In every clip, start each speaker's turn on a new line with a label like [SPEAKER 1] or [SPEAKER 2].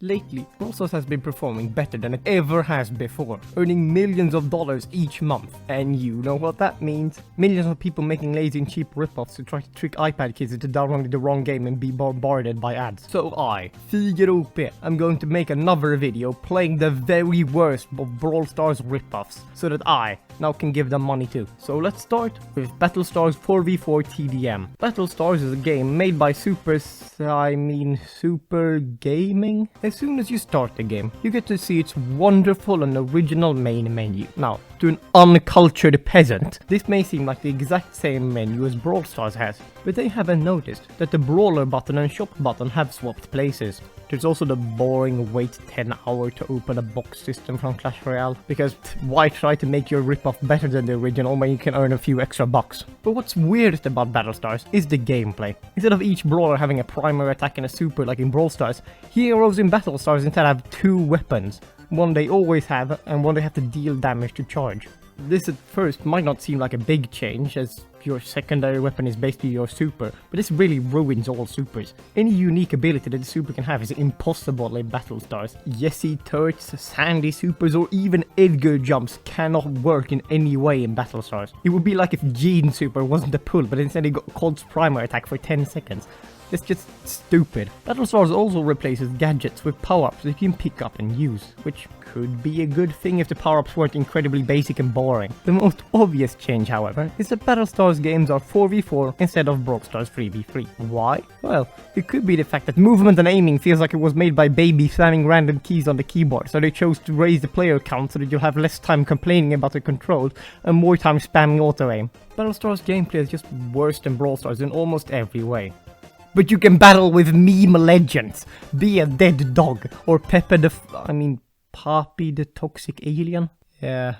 [SPEAKER 1] Lately, Brawl Stars has been performing better than it ever has before, earning millions of dollars each month. And you know what that means. Millions of people making lazy and cheap ripoffs to try to trick iPad kids into downloading the wrong game and be bombarded by ads. So I, Figaro OP, am going to make another video playing the very worst of Brawl Stars ripoffs, so that I now can give them money too. So let's start with Battle Stars 4v4 TDM. Battle Stars is a game made by Super Gaming. As soon as you start the game, you get to see its wonderful and original main menu. Now, to an uncultured peasant, this may seem like the exact same menu as Brawl Stars has, but they haven't noticed that the Brawler button and Shop button have swapped places. There's also the boring wait 10 hours to open a box system from Clash Royale, because why try to make your ripoff better than the original when you can earn a few extra bucks? But what's weirdest about Battle Stars is the gameplay. Instead of each brawler having a primary attack and a super like in Brawl Stars, heroes in Battle Stars instead have two weapons. One they always have, and one they have to deal damage to charge. This at first might not seem like a big change, as your secondary weapon is basically your super, but this really ruins all supers. Any unique ability that the super can have is impossible in Battle Stars. Yesy turrets, Sandy supers, or even Edgar jumps cannot work in any way in Battle Stars. It would be like if Jean super wasn't a pull, but instead he got Cold's primary attack for 10 seconds. It's just stupid. Battle Stars also replaces gadgets with power-ups that you can pick up and use, which could be a good thing if the power-ups weren't incredibly basic and boring. The most obvious change, however, is that Battle Stars games are 4v4 instead of Brawl Stars 3v3. Why? Well, it could be the fact that movement and aiming feels like it was made by babies slamming random keys on the keyboard, so they chose to raise the player count so that you'll have less time complaining about the controls and more time spamming auto-aim. Battle Stars gameplay is just worse than Brawl Stars in almost every way. But you can battle with meme legends, be a dead dog, or Pepe Poppy the toxic alien? Yeah,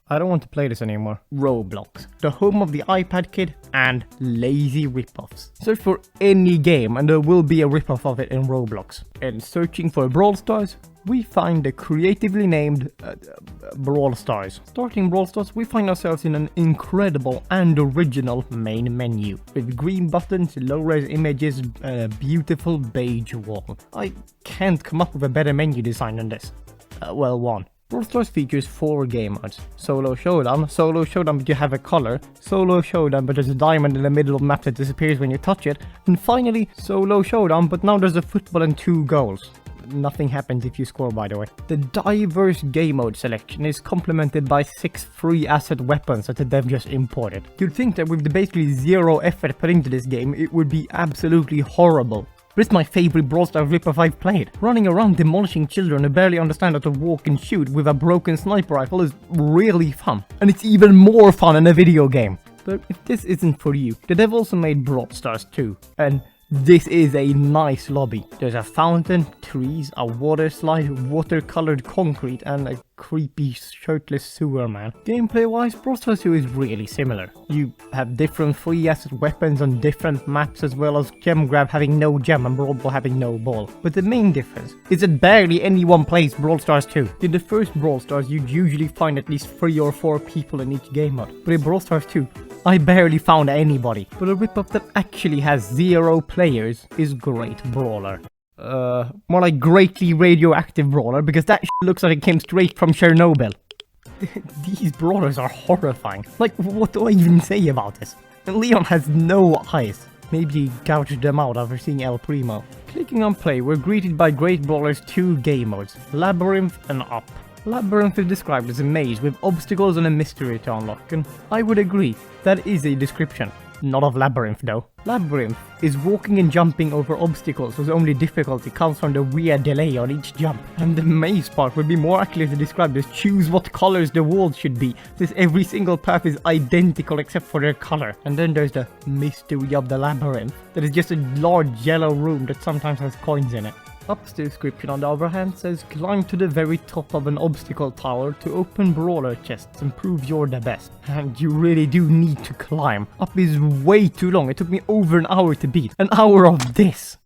[SPEAKER 1] I don't want to play this anymore. Roblox, the home of the iPad kid and lazy ripoffs. Search for any game and there will be a ripoff of it in Roblox. And searching for Brawl Stars, we find the creatively named Brawl Stars. Starting Brawl Stars, we find ourselves in an incredible and original main menu, with green buttons, low-res images, and a beautiful beige wall. I can't come up with a better menu design than this. One. Brawl Stars features 4 game modes. Solo Showdown but you have a color, Solo Showdown but there's a diamond in the middle of the map that disappears when you touch it, and finally Solo Showdown but now there's a football and 2 goals. Nothing happens if you score, by the way. The diverse game mode selection is complemented by 6 free asset weapons that the dev just imported. You'd think that with the basically zero effort put into this game, it would be absolutely horrible. But it's my favorite Brawl Stars ripoff I've played. Running around demolishing children who barely understand how to walk and shoot with a broken sniper rifle is really fun. And it's even more fun in a video game. But if this isn't for you, the dev also made Brawl Stars 2. And this is a nice lobby. There's a fountain, trees, a water slide, watercolored concrete, and a creepy shirtless sewer man. Gameplay wise, Brawl Stars 2 is really similar. You have different free asset weapons on different maps, as well as gem grab having no gem and Brawl Ball having no ball. But the main difference is that barely anyone plays Brawl Stars 2. In the first Brawl Stars, you'd usually find at least 3 or 4 people in each game mode. But in Brawl Stars 2, I barely found anybody. But a ripoff that actually has 0 players is Great Brawler. More like Greatly Radioactive Brawler, because that looks like it came straight from Chernobyl. These brawlers are horrifying. Like, what do I even say about this? And Leon has no eyes. Maybe he gouged them out after seeing El Primo. Clicking on play, we're greeted by Great Brawler's 2 game modes, Labyrinth and Up. Labyrinth is described as a maze with obstacles and a mystery to unlock, and I would agree, that is a description. Not of Labyrinth though. Labyrinth is walking and jumping over obstacles whose only difficulty comes from the weird delay on each jump. And the maze part would be more accurately described as choose what colors the walls should be, since every single path is identical except for their color. And then there's the mystery of the labyrinth, that is just a large yellow room that sometimes has coins in it. Up's description, on the other hand, says climb to the very top of an obstacle tower to open brawler chests and prove you're the best. And you really do need to climb. Up is way too long. It took me over an hour to beat. An hour of this.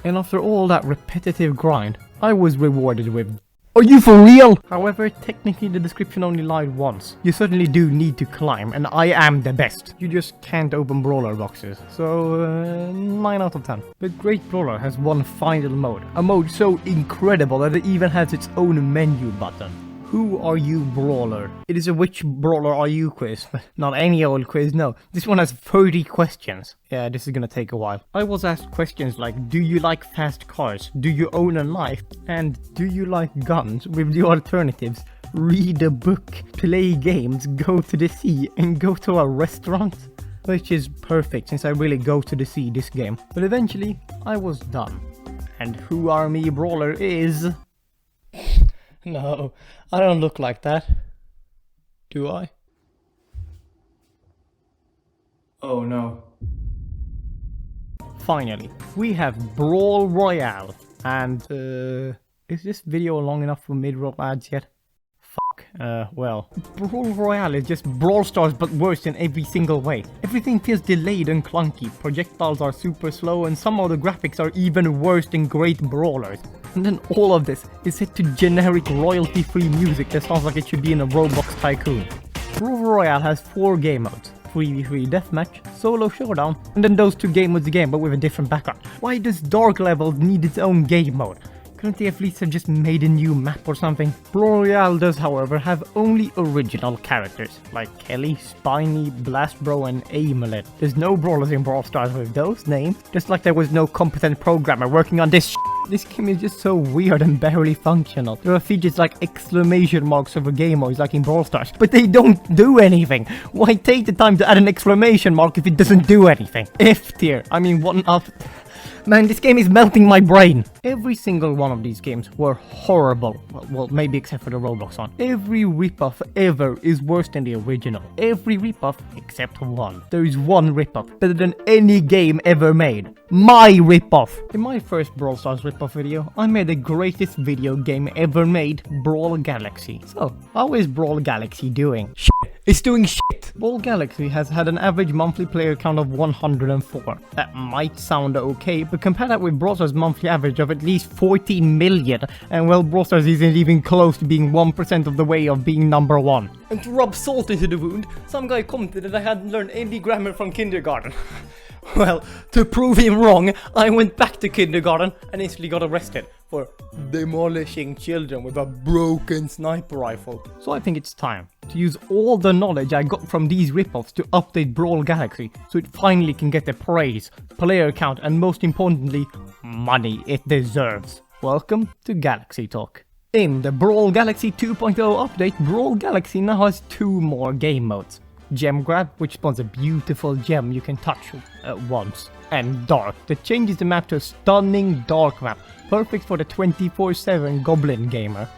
[SPEAKER 1] And after all that repetitive grind, I was rewarded with Are you for real? However, technically the description only lied once. You certainly do need to climb, and I am the best. You just can't open Brawler boxes. So, 9 out of 10. But Great Brawler has one final mode. A mode so incredible that it even has its own menu button. Who are you, Brawler? It is a which brawler are you quiz, but not any old quiz, no. This one has 30 questions. Yeah, this is gonna take a while. I was asked questions like, do you like fast cars? Do you own a knife? And do you like guns? With the alternatives, read a book, play games, go to the sea, and go to a restaurant. Which is perfect, since I really go to the sea this game. But eventually, I was done. And who are me, Brawler is... No, I don't look like that. Do I? Oh no. Finally, we have Brawl Royale. And, is this video long enough for mid-roll ads yet? Fuck, well. Brawl Royale is just Brawl Stars but worse in every single way. Everything feels delayed and clunky, projectiles are super slow, and some of the graphics are even worse than Great Brawlers. And then all of this is set to generic royalty-free music that sounds like it should be in a Roblox Tycoon. Brawl Royale has 4 game modes. 3v3 deathmatch, solo showdown, and then those 2 game modes again but with a different background. Why does Dark Levels need its own game mode? Couldn't they at least have just made a new map or something? Brawl Royale does, however, have only original characters, like Kelly, Spiny, Blast Bro, and Amulet. There's no brawlers in Brawl Stars with those names, just like there was no competent programmer working on this. This game is just so weird and barely functional. There are features like exclamation marks over game modes like in Brawl Stars, but they don't do anything. Why take the time to add an exclamation mark if it doesn't do anything? F tier. I mean, what enough? Man, this game is melting my brain. Every single one of these games were horrible. Well, maybe except for the Roblox one. Every ripoff ever is worse than the original. Every ripoff except one. There is one ripoff better than any game ever made. My ripoff. In my first Brawl Stars ripoff video, I made the greatest video game ever made, Brawl Galaxy. So, how is Brawl Galaxy doing? Shit. It's doing shit. Brawl Galaxy has had an average monthly player count of 104. That might sound okay, but compare that with Brawl Stars' monthly average of at least 14 million, and well, Brawl Stars isn't even close to being 1% of the way of being number 1. And to rub salt into the wound, some guy commented that I hadn't learned any grammar from kindergarten. Well, to prove him wrong, I went back to kindergarten and instantly got arrested for demolishing children with a broken sniper rifle. So I think it's time to use all the knowledge I got from these ripoffs to update Brawl Galaxy so it finally can get the praise, player count, and most importantly, money it deserves. Welcome to Galaxy Talk. In the Brawl Galaxy 2.0 update, Brawl Galaxy now has 2 more game modes. Gem Grab, which spawns a beautiful gem you can touch once, and Dark, that changes the map to a stunning dark map, perfect for the 24/7 Goblin gamer.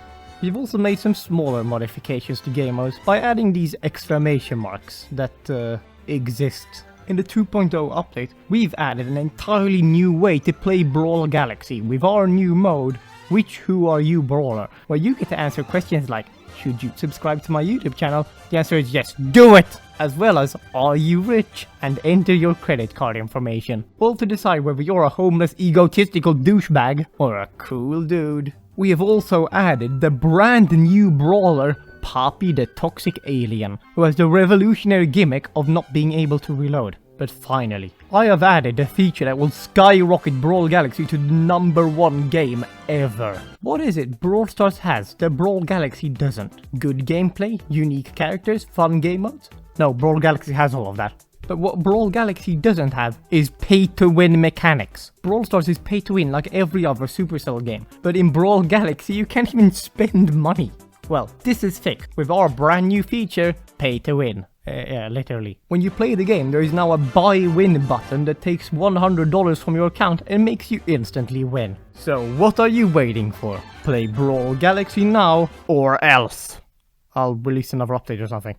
[SPEAKER 1] We've also made some smaller modifications to game modes by adding these exclamation marks that exist. In the 2.0 update, we've added an entirely new way to play Brawl Galaxy with our new mode, Which Who Are You Brawler, where you get to answer questions like, should you subscribe to my YouTube channel? The answer is yes, do it! As well as, are you rich? And enter your credit card information. All to decide whether you're a homeless, egotistical douchebag or a cool dude. We have also added the brand new brawler, Poppy the Toxic Alien, who has the revolutionary gimmick of not being able to reload. But finally, I have added a feature that will skyrocket Brawl Galaxy to the #1 game ever. What is it Brawl Stars has that Brawl Galaxy doesn't? Good gameplay, unique characters, fun game modes? No, Brawl Galaxy has all of that. But what Brawl Galaxy doesn't have is pay-to-win mechanics. Brawl Stars is pay-to-win like every other Supercell game, but in Brawl Galaxy you can't even spend money. Well, this is fixed with our brand new feature, pay-to-win. Yeah, literally. When you play the game, there is now a buy-win button that takes $100 from your account and makes you instantly win. So what are you waiting for? Play Brawl Galaxy now, or else. I'll release another update or something.